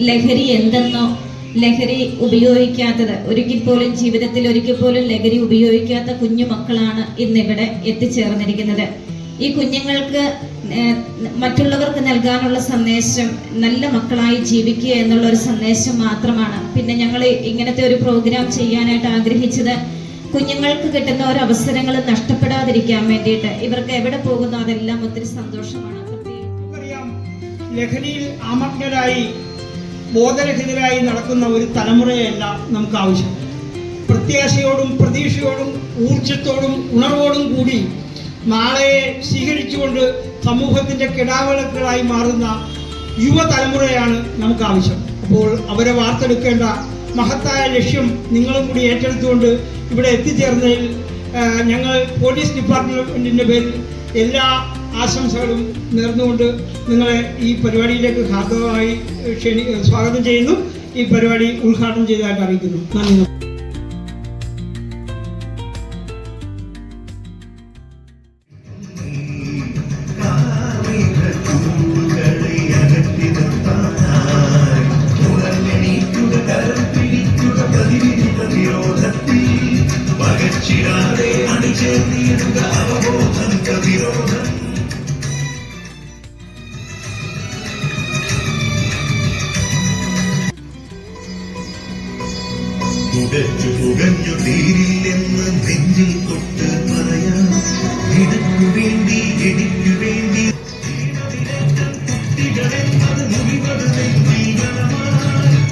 ലഹരി എന്തെന്നോ ലഹരി ഉപയോഗിക്കാത്തത് ജീവിതത്തിൽ ഒരിക്കൽ പോലും ലഹരി ഉപയോഗിക്കാത്ത കുഞ്ഞു മക്കളാണ് ഇന്നിവിടെ എത്തിച്ചേർന്നിരിക്കുന്നത്. ഈ കുഞ്ഞുങ്ങൾക്ക് മറ്റുള്ളവർക്ക് നൽകാനുള്ള സന്ദേശം നല്ല മക്കളായി ജീവിക്കുക എന്നുള്ള ഒരു സന്ദേശം മാത്രമാണ്. പിന്നെ ഞങ്ങൾ ഇങ്ങനത്തെ ഒരു പ്രോഗ്രാം ചെയ്യാനായിട്ട് ആഗ്രഹിച്ചത് കുഞ്ഞുങ്ങൾക്ക് കിട്ടുന്ന ഓരോ അവസരങ്ങൾ നഷ്ടപ്പെടാതിരിക്കാൻ വേണ്ടിയിട്ട്. ഇവർക്ക് എവിടെ പോകുന്നു അതെല്ലാം ഒത്തിരി സന്തോഷമാണ്. ലഹരിയിൽ ആമഗ്നരായി ബോധരഹിതരായി നടക്കുന്ന ഒരു തലമുറയല്ല നമുക്ക് ആവശ്യം. പ്രത്യാശയോടും പ്രതീക്ഷയോടും ഊർജത്തോടും ഉണർവോടും കൂടി നാളെ സ്വീകരിച്ചുകൊണ്ട് സമൂഹത്തിൻ്റെ കിടാവിളക്കുകളായി മാറുന്ന യുവതലമുറയാണ് നമുക്ക് ആവശ്യം. അപ്പോൾ അവരെ വാർത്തെടുക്കേണ്ട മഹത്തായ ലക്ഷ്യം നിങ്ങളും കൂടി ഏറ്റെടുത്തുകൊണ്ട് ഇവിടെ എത്തിച്ചേർന്നതിൽ ഞങ്ങൾ പോലീസ് ഡിപ്പാർട്ട്മെൻറ്റിൻ്റെ പേരിൽ എല്ലാ ആശംസകളും നേർന്നുകൊണ്ട് നിങ്ങളെ ഈ പരിപാടിയിലേക്ക് ഹാർദവമായി സ്വാഗതം ചെയ്യുന്നു. ഈ പരിപാടി ഉദ്ഘാടനം ചെയ്തതായിട്ട് അറിയിക്കുന്നു. നന്ദി. പുകഞ്ഞു തീരില്ലെന്ന് നെഞ്ചിൽ തൊട്ട് പറയാം. നിനക്കു വേണ്ടി എനിക്ക് വേണ്ടി കുട്ടികളെന്നത് മുറിവത് ജീവനമായി